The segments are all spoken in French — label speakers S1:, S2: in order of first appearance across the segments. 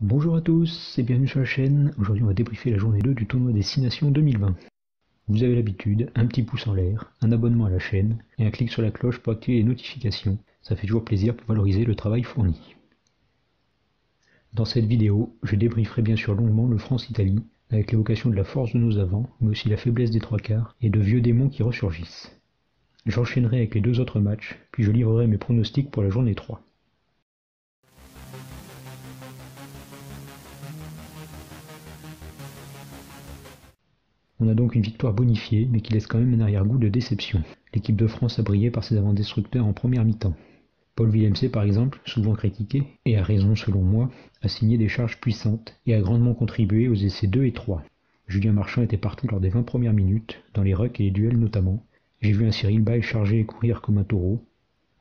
S1: Bonjour à tous et bienvenue sur la chaîne. Aujourd'hui on va débriefer la journée 2 du tournoi des 6 nations 2020. Vous avez l'habitude, un petit pouce en l'air, un abonnement à la chaîne et un clic sur la cloche pour activer les notifications. Ça fait toujours plaisir pour valoriser le travail fourni. Dans cette vidéo, je débrieferai bien sûr longuement le France-Italie avec l'évocation de la force de nos avants, mais aussi la faiblesse des trois quarts et de vieux démons qui ressurgissent. J'enchaînerai avec les deux autres matchs, puis je livrerai mes pronostics pour la journée 3. On a donc une victoire bonifiée, mais qui laisse quand même un arrière-goût de déception. L'équipe de France a brillé par ses avants destructeurs en première mi-temps. Paul Villemc par exemple, souvent critiqué, et à raison selon moi, a signé des charges puissantes et a grandement contribué aux essais 2 et 3. Julien Marchand était partout lors des 20 premières minutes, dans les rucks et les duels notamment. J'ai vu un Cyril Baille charger et courir comme un taureau.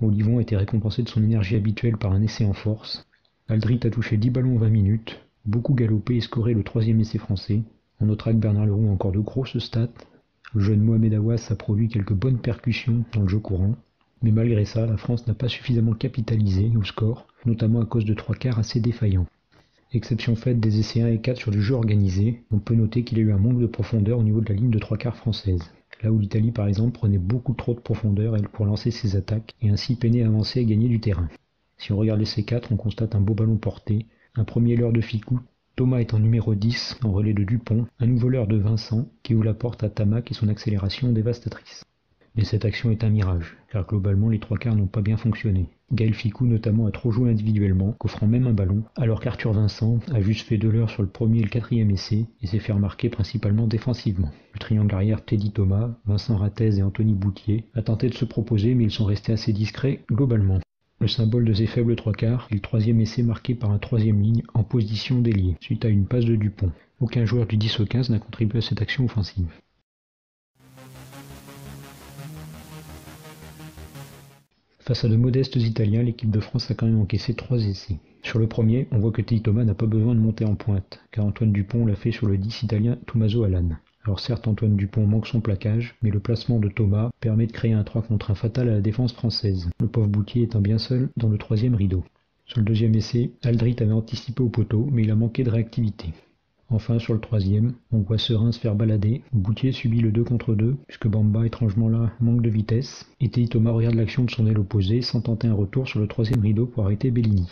S1: Olivon a été récompensé de son énergie habituelle par un essai en force. Aldrit a touché 10 ballons en 20 minutes, beaucoup galopé et scoré le troisième essai français. On notera que Bernard Leroux a encore de grosses stats. Le jeune Mohamed Aouas a produit quelques bonnes percussions dans le jeu courant. Mais malgré ça, la France n'a pas suffisamment capitalisé au score, notamment à cause de trois quarts assez défaillants. Exception faite des essais 1 et 4 sur du jeu organisé, on peut noter qu'il y a eu un manque de profondeur au niveau de la ligne de trois quarts française. Là où l'Italie par exemple prenait beaucoup trop de profondeur pour lancer ses attaques et ainsi peinait à avancer et gagner du terrain. Si on regarde l'essai 4, on constate un beau ballon porté, un premier leurre de Ficou, Thomas est en numéro 10, en relais de Dupont, un nouveau leurre de Vincent qui ouvre la porte à Tamac et son accélération dévastatrice. Mais cette action est un mirage, car globalement les trois quarts n'ont pas bien fonctionné. Gaël Ficou notamment a trop joué individuellement, offrant même un ballon, alors qu'Arthur Vincent a juste fait 2 leurres sur le premier et le quatrième essai, et s'est fait remarquer principalement défensivement. Le triangle arrière Teddy Thomas, Vincent Rattez et Anthony Boutier a tenté de se proposer mais ils sont restés assez discrets globalement. Le symbole de ces faibles trois quarts est le troisième essai marqué par un troisième ligne en position d'ailier, suite à une passe de Dupont. Aucun joueur du 10 au 15 n'a contribué à cette action offensive. Face à de modestes Italiens, l'équipe de France a quand même encaissé 3 essais. Sur le premier, on voit que Teddy Thomas n'a pas besoin de monter en pointe, car Antoine Dupont l'a fait sur le 10 italien Tommaso Alan. Alors certes, Antoine Dupont manque son plaquage, mais le placement de Thomas permet de créer un 3 contre 1 fatal à la défense française, le pauvre Boutier étant bien seul dans le troisième rideau. Sur le deuxième essai, Aldrit avait anticipé au poteau, mais il a manqué de réactivité. Enfin, sur le troisième, on voit Serein se faire balader, Boutier subit le 2 contre 2, puisque Bamba, étrangement là, manque de vitesse, et Teddy Thomas regarde l'action de son aile opposée sans tenter un retour sur le troisième rideau pour arrêter Bellini.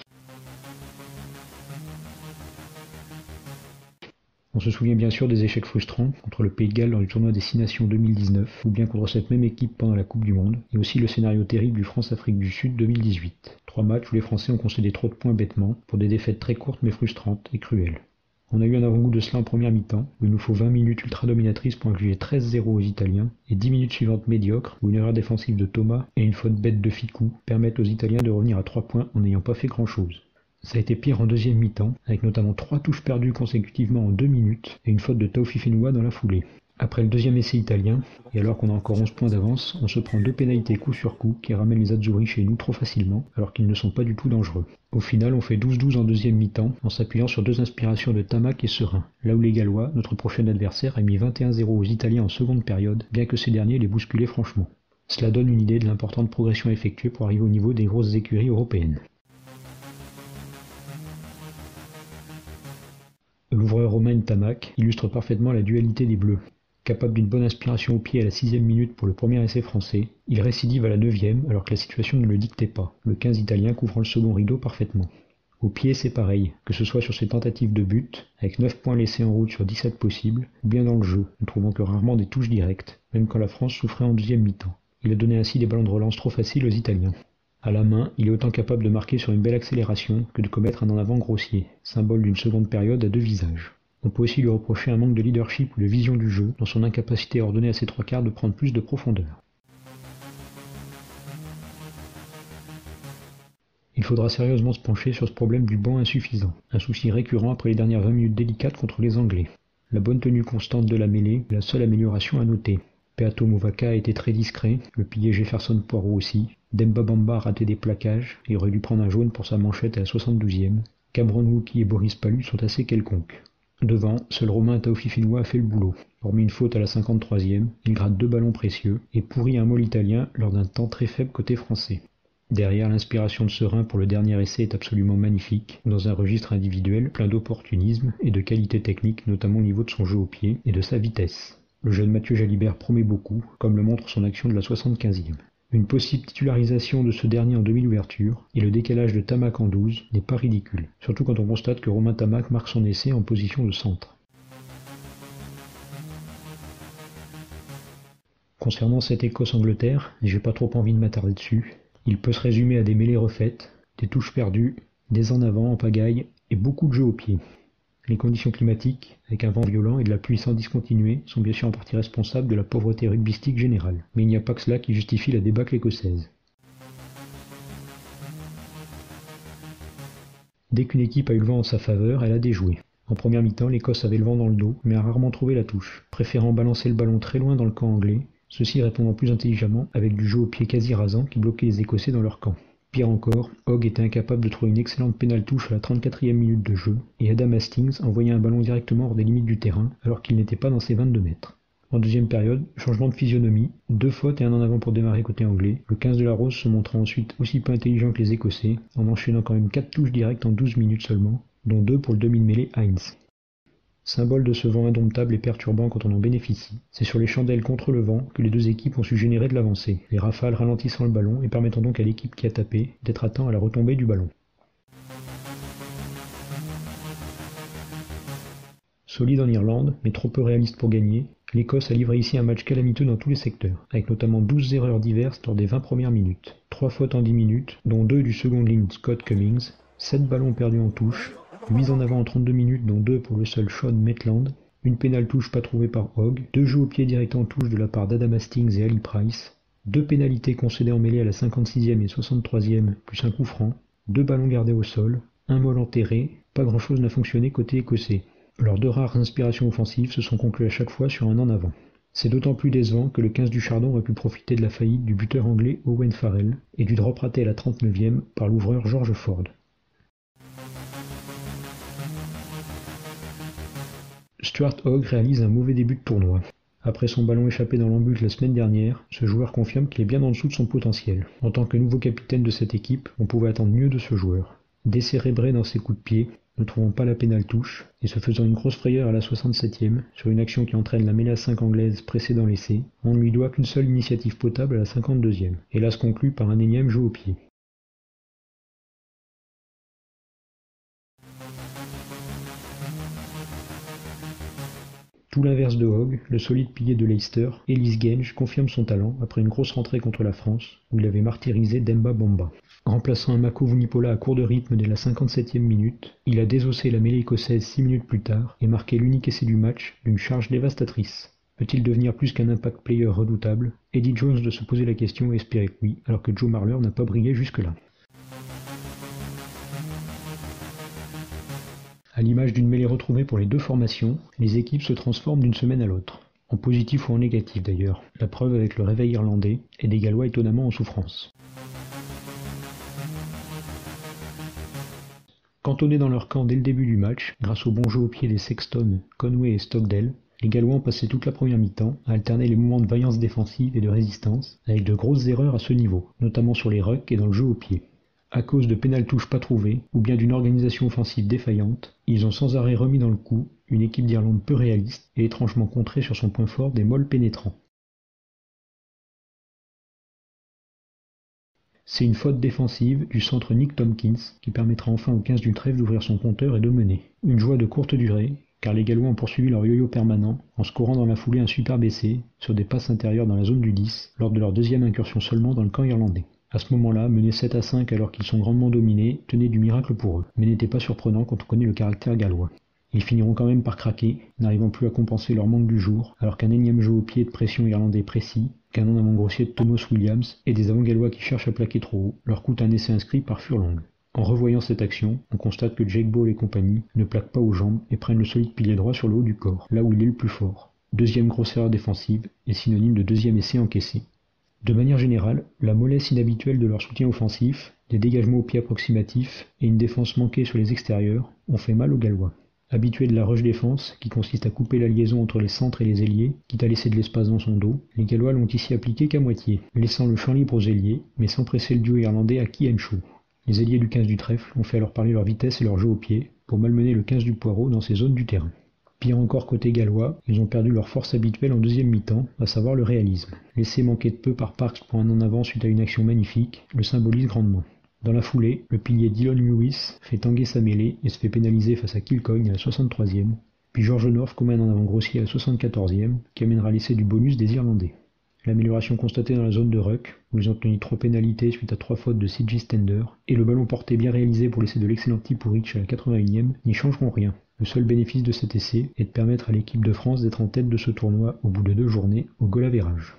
S1: On se souvient bien sûr des échecs frustrants contre le Pays de Galles lors du tournoi des 6 nations 2019, ou bien contre cette même équipe pendant la Coupe du Monde, et aussi le scénario terrible du France-Afrique du Sud 2018. 3 matchs où les Français ont concédé trop de points bêtement, pour des défaites très courtes mais frustrantes et cruelles. On a eu un avant-goût de cela en première mi-temps, où il nous faut 20 minutes ultra-dominatrices pour inclure 13-0 aux Italiens, et 10 minutes suivantes médiocres, où une erreur défensive de Thomas et une faute bête de Ficou permettent aux Italiens de revenir à 3 points en n'ayant pas fait grand-chose. Ça a été pire en deuxième mi-temps, avec notamment 3 touches perdues consécutivement en 2 minutes, et une faute de Taofi Fenoua dans la foulée. Après le deuxième essai italien, et alors qu'on a encore 11 points d'avance, on se prend 2 pénalités coup sur coup qui ramènent les Azzurri chez nous trop facilement, alors qu'ils ne sont pas du tout dangereux. Au final, on fait 12-12 en deuxième mi-temps, en s'appuyant sur 2 inspirations de Tamac et Serein, là où les Gallois, notre prochain adversaire, a mis 21-0 aux Italiens en seconde période, bien que ces derniers les bousculaient franchement. Cela donne une idée de l'importante progression effectuée pour arriver au niveau des grosses écuries européennes. L'ouvreur Romain Tamac illustre parfaitement la dualité des Bleus. Capable d'une bonne inspiration au pied à la 6e minute pour le premier essai français, il récidive à la 9e alors que la situation ne le dictait pas, le 15 italien couvrant le second rideau parfaitement. Au pied c'est pareil, que ce soit sur ses tentatives de but, avec 9 points laissés en route sur 17 possibles, ou bien dans le jeu, ne trouvant que rarement des touches directes, même quand la France souffrait en deuxième mi-temps. Il a donné ainsi des ballons de relance trop faciles aux Italiens. À la main, il est autant capable de marquer sur une belle accélération que de commettre un en avant grossier, symbole d'une seconde période à 2 visages. On peut aussi lui reprocher un manque de leadership ou de vision du jeu, dans son incapacité à ordonner à ses trois quarts de prendre plus de profondeur. Il faudra sérieusement se pencher sur ce problème du banc insuffisant, un souci récurrent après les dernières 20 minutes délicates contre les Anglais. La bonne tenue constante de la mêlée est la seule amélioration à noter. Peato Movaca a été très discret, le pilier Jefferson Poirot aussi, Demba Bamba a raté des plaquages et aurait dû prendre un jaune pour sa manchette à la 72e, Cameron Wookie et Boris Palus sont assez quelconques. Devant, seul Romain Taofi Fenoua a fait le boulot. Hormis une faute à la 53e, il gratte 2 ballons précieux et pourrit un môle italien lors d'un temps très faible côté français. Derrière, l'inspiration de Serein pour le dernier essai est absolument magnifique, dans un registre individuel plein d'opportunisme et de qualité technique, notamment au niveau de son jeu au pied et de sa vitesse. Le jeune Mathieu Jalibert promet beaucoup, comme le montre son action de la 75e. Une possible titularisation de ce dernier en demi-ouverture, et le décalage de Tamac en 12 n'est pas ridicule, surtout quand on constate que Romain Tamac marque son essai en position de centre. Concernant cette Écosse-Angleterre, et j'ai pas trop envie de m'attarder dessus, il peut se résumer à des mêlées refaites, des touches perdues, des en avant en pagaille et beaucoup de jeux au pied. Les conditions climatiques, avec un vent violent et de la pluie sans discontinuer, sont bien sûr en partie responsables de la pauvreté rugbystique générale. Mais il n'y a pas que cela qui justifie la débâcle écossaise. Dès qu'une équipe a eu le vent en sa faveur, elle a déjoué. En première mi-temps, l'Écosse avait le vent dans le dos, mais a rarement trouvé la touche, préférant balancer le ballon très loin dans le camp anglais, ceci répondant plus intelligemment avec du jeu au pied quasi rasant qui bloquait les Écossais dans leur camp. Pire encore, Hogg était incapable de trouver une excellente pénale touche à la 34e minute de jeu, et Adam Hastings envoyait un ballon directement hors des limites du terrain, alors qu'il n'était pas dans ses 22 mètres. En deuxième période, changement de physionomie, 2 fautes et un en avant pour démarrer côté anglais, le 15 de la Rose se montrant ensuite aussi peu intelligent que les Écossais, en enchaînant quand même 4 touches directes en 12 minutes seulement, dont 2 pour le demi-mêlée Heinz. Symbole de ce vent indomptable et perturbant quand on en bénéficie, c'est sur les chandelles contre le vent que les deux équipes ont su générer de l'avancée, les rafales ralentissant le ballon et permettant donc à l'équipe qui a tapé d'être à temps à la retombée du ballon. Solide en Irlande, mais trop peu réaliste pour gagner, l'Écosse a livré ici un match calamiteux dans tous les secteurs, avec notamment 12 erreurs diverses lors des 20 premières minutes, 3 fautes en 10 minutes, dont 2 du second ligne Scott Cummings, 7 ballons perdus en touche, 8 en avant en 32 minutes dont 2 pour le seul Sean Maitland, une pénale touche pas trouvée par Hogg, 2 jeux au pied direct en touche de la part d'Adam Hastings et Ali Price, 2 pénalités concédées en mêlée à la 56e et 63e plus un coup franc, 2 ballons gardés au sol, un vol enterré, pas grand chose n'a fonctionné côté écossais. Leurs 2 rares inspirations offensives se sont conclues à chaque fois sur un en avant. C'est d'autant plus décevant que le 15 du Chardon aurait pu profiter de la faillite du buteur anglais Owen Farrell et du drop raté à la 39e par l'ouvreur George Ford. Stuart Hogg réalise un mauvais début de tournoi. Après son ballon échappé dans l'embut la semaine dernière, ce joueur confirme qu'il est bien en dessous de son potentiel. En tant que nouveau capitaine de cette équipe, on pouvait attendre mieux de ce joueur. Décérébré dans ses coups de pied, ne trouvant pas la pénale touche, et se faisant une grosse frayeur à la 67e, sur une action qui entraîne la mêlée à 5 anglaise précédant l'essai, on ne lui doit qu'une seule initiative potable à la 52e, hélas conclue par un énième jeu au pied. Tout l'inverse de Hogg, le solide pilier de Leicester, Ellis Genge confirme son talent après une grosse rentrée contre la France, où il avait martyrisé Demba Bamba. Remplaçant un Mako Vunipola à court de rythme dès la 57e minute, il a désossé la mêlée écossaise 6 minutes plus tard et marqué l'unique essai du match d'une charge dévastatrice. Peut-il devenir plus qu'un impact player redoutable? Eddie Jones doit se poser la question et espérer que oui, alors que Joe Marler n'a pas brillé jusque-là. À l'image d'une mêlée retrouvée pour les deux formations, les équipes se transforment d'une semaine à l'autre. En positif ou en négatif d'ailleurs, la preuve avec le réveil irlandais et des Gallois étonnamment en souffrance. Cantonnés dans leur camp dès le début du match, grâce au bon jeu au pied des Sexton, Conway et Stockdale, les Gallois ont passé toute la première mi-temps à alterner les moments de vaillance défensive et de résistance, avec de grosses erreurs à ce niveau, notamment sur les rucks et dans le jeu au pied. À cause de pénales touches pas trouvées, ou bien d'une organisation offensive défaillante, ils ont sans arrêt remis dans le coup une équipe d'Irlande peu réaliste et étrangement contrée sur son point fort des molles pénétrants. C'est une faute défensive du centre Nick Tompkins qui permettra enfin au 15 du trèfle d'ouvrir son compteur et de mener. Une joie de courte durée, car les Gallois ont poursuivi leur yo-yo permanent en scorant dans la foulée un superbe essai sur des passes intérieures dans la zone du 10 lors de leur deuxième incursion seulement dans le camp irlandais. À ce moment-là, mener 7-5 alors qu'ils sont grandement dominés tenait du miracle pour eux, mais n'était pas surprenant quand on connaît le caractère gallois. Ils finiront quand même par craquer, n'arrivant plus à compenser leur manque du jour, alors qu'un énième jeu au pied de pression irlandais précis, qu'un en avant grossier de Thomas Williams et des avant-gallois qui cherchent à plaquer trop haut, leur coûte un essai inscrit par Furlong. En revoyant cette action, on constate que Jake Ball et compagnie ne plaquent pas aux jambes et prennent le solide pilier droit sur le haut du corps, là où il est le plus fort. Deuxième grosse erreur défensive est synonyme de deuxième essai encaissé. De manière générale, la mollesse inhabituelle de leur soutien offensif, des dégagements au pied approximatifs et une défense manquée sur les extérieurs ont fait mal aux Gallois. Habitués de la rush défense, qui consiste à couper la liaison entre les centres et les ailiers, quitte à laisser de l'espace dans son dos, les Gallois l'ont ici appliqué qu'à moitié, laissant le champ libre aux ailiers, mais sans presser le duo irlandais à qui and Shaw. Les ailiers du 15 du trèfle ont fait alors parler leur vitesse et leur jeu au pied, pour malmener le 15 du Poireau dans ces zones du terrain. Pire encore côté gallois, ils ont perdu leur force habituelle en deuxième mi-temps, à savoir le réalisme. Laissé manquer de peu par Parks pour un en avant suite à une action magnifique, le symbolise grandement. Dans la foulée, le pilier Dylan Lewis fait tanguer sa mêlée et se fait pénaliser face à Kilcoyne à la 63e, puis George North commet un en avant grossier à la 74e, qui amènera l'essai du bonus des Irlandais. L'amélioration constatée dans la zone de ruck, où ils ont tenu 3 pénalités suite à 3 fautes de C.J. Stender, et le ballon porté bien réalisé pour l'essai de l'excellent Tipuric à la 81e, n'y changeront rien. Le seul bénéfice de cet essai est de permettre à l'équipe de France d'être en tête de ce tournoi au bout de 2 journées au goal average.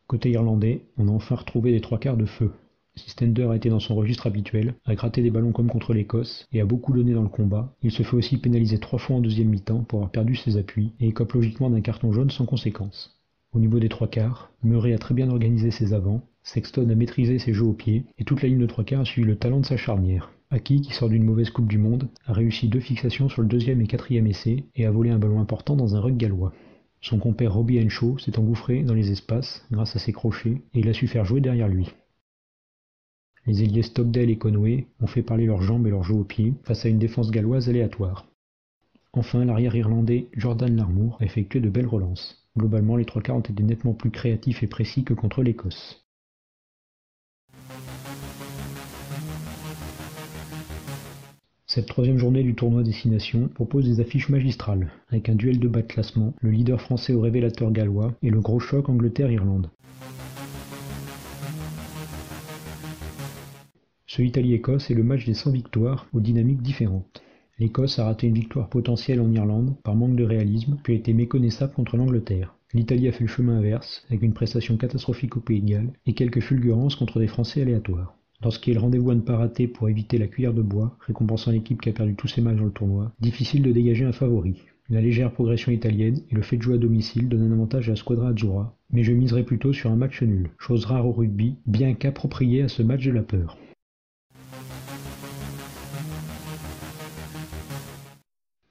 S1: Côté irlandais, on a enfin retrouvé les 3 quarts de feu. Si Stender a été dans son registre habituel, a gratté des ballons comme contre l'Écosse et a beaucoup donné dans le combat, il se fait aussi pénaliser 3 fois en deuxième mi-temps pour avoir perdu ses appuis et écope logiquement d'un carton jaune sans conséquence. Au niveau des 3 quarts, Murray a très bien organisé ses avants, Sexton a maîtrisé ses jeux au pied et toute la ligne de 3 quarts a suivi le talent de sa charnière. Aki, qui sort d'une mauvaise Coupe du Monde, a réussi 2 fixations sur le deuxième et quatrième essai et a volé un ballon important dans un ruck gallois. Son compère Robbie Henshaw s'est engouffré dans les espaces grâce à ses crochets et il a su faire jouer derrière lui. Les ailiers Stockdale et Conway ont fait parler leurs jambes et leur jeu au pied face à une défense galloise aléatoire. Enfin, l'arrière irlandais Jordan Larmour a effectué de belles relances. Globalement, les 3 quarts ont été nettement plus créatifs et précis que contre l'Écosse. Cette 3e journée du tournoi Destination propose des affiches magistrales, avec un duel de bas de classement, le leader français au révélateur gallois et le gros choc Angleterre-Irlande. Ce Italie-Écosse est le match des 100 victoires aux dynamiques différentes. L'Écosse a raté une victoire potentielle en Irlande par manque de réalisme, puis a été méconnaissable contre l'Angleterre. L'Italie a fait le chemin inverse, avec une prestation catastrophique au Pays de Galles et quelques fulgurances contre des Français aléatoires. Dans ce qui est le rendez-vous à ne pas rater pour éviter la cuillère de bois, récompensant l'équipe qui a perdu tous ses matchs dans le tournoi, difficile de dégager un favori. La légère progression italienne et le fait de jouer à domicile donnent un avantage à la Squadra Azzurra, mais je miserai plutôt sur un match nul, chose rare au rugby, bien qu'approprié à ce match de la peur.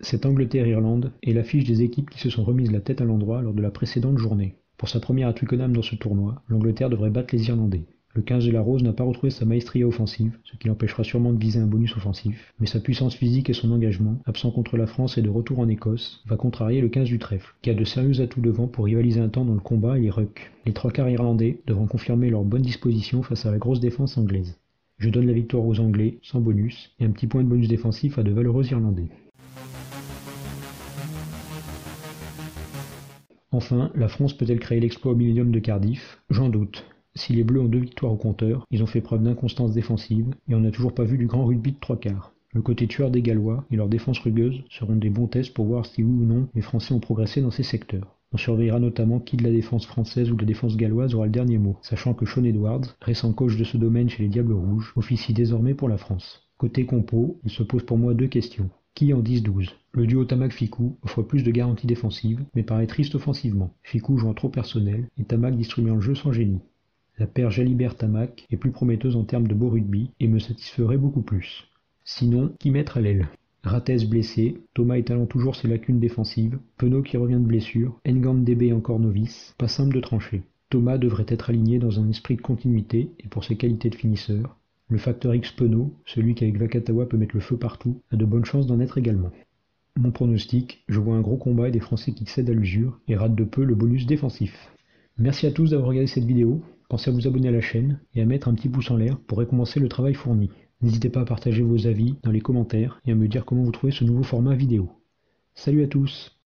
S1: Cette Angleterre-Irlande est l'affiche des équipes qui se sont remises la tête à l'endroit lors de la précédente journée. Pour sa première à Twickenham dans ce tournoi, l'Angleterre devrait battre les Irlandais. Le 15 de la Rose n'a pas retrouvé sa maestria offensive, ce qui l'empêchera sûrement de viser un bonus offensif, mais sa puissance physique et son engagement, absent contre la France et de retour en Écosse, va contrarier le 15 du trèfle, qui a de sérieux atouts devant pour rivaliser un temps dans le combat et les rucks. Les 3 quarts irlandais devront confirmer leur bonne disposition face à la grosse défense anglaise. Je donne la victoire aux Anglais, sans bonus, et un petit point de bonus défensif à de valeureux Irlandais. Enfin, la France peut-elle créer l'exploit au Millennium de Cardiff? J'en doute. Si les Bleus ont 2 victoires au compteur, ils ont fait preuve d'inconstance défensive et on n'a toujours pas vu du grand rugby de 3 quarts. Le côté tueur des Gallois et leur défense rugueuse seront des bons tests pour voir si oui ou non les Français ont progressé dans ces secteurs. On surveillera notamment qui de la défense française ou de la défense galloise aura le dernier mot, sachant que Sean Edwards, récent coach de ce domaine chez les Diables Rouges, officie désormais pour la France. Côté compo, il se pose pour moi 2 questions. Qui en 10-12? Le duo Tamac-Ficou offre plus de garanties défensives, mais paraît triste offensivement. Ficou jouant trop personnel et Tamac distribuant le jeu sans génie. La paire Jalibert-Tamac est plus prometteuse en termes de beau rugby et me satisferait beaucoup plus. Sinon, qui mettre à l'aile? Rattez blessé, Thomas étalant toujours ses lacunes défensives, Penaud qui revient de blessure, Ngandebe encore novice, pas simple de trancher. Thomas devrait être aligné dans un esprit de continuité et pour ses qualités de finisseur. Le facteur X Penaud, celui qui avec Vakatawa peut mettre le feu partout, a de bonnes chances d'en être également. Mon pronostic, je vois un gros combat et des Français qui cèdent à l'usure et ratent de peu le bonus défensif. Merci à tous d'avoir regardé cette vidéo. Pensez à vous abonner à la chaîne et à mettre un petit pouce en l'air pour récompenser le travail fourni. N'hésitez pas à partager vos avis dans les commentaires et à me dire comment vous trouvez ce nouveau format vidéo. Salut à tous!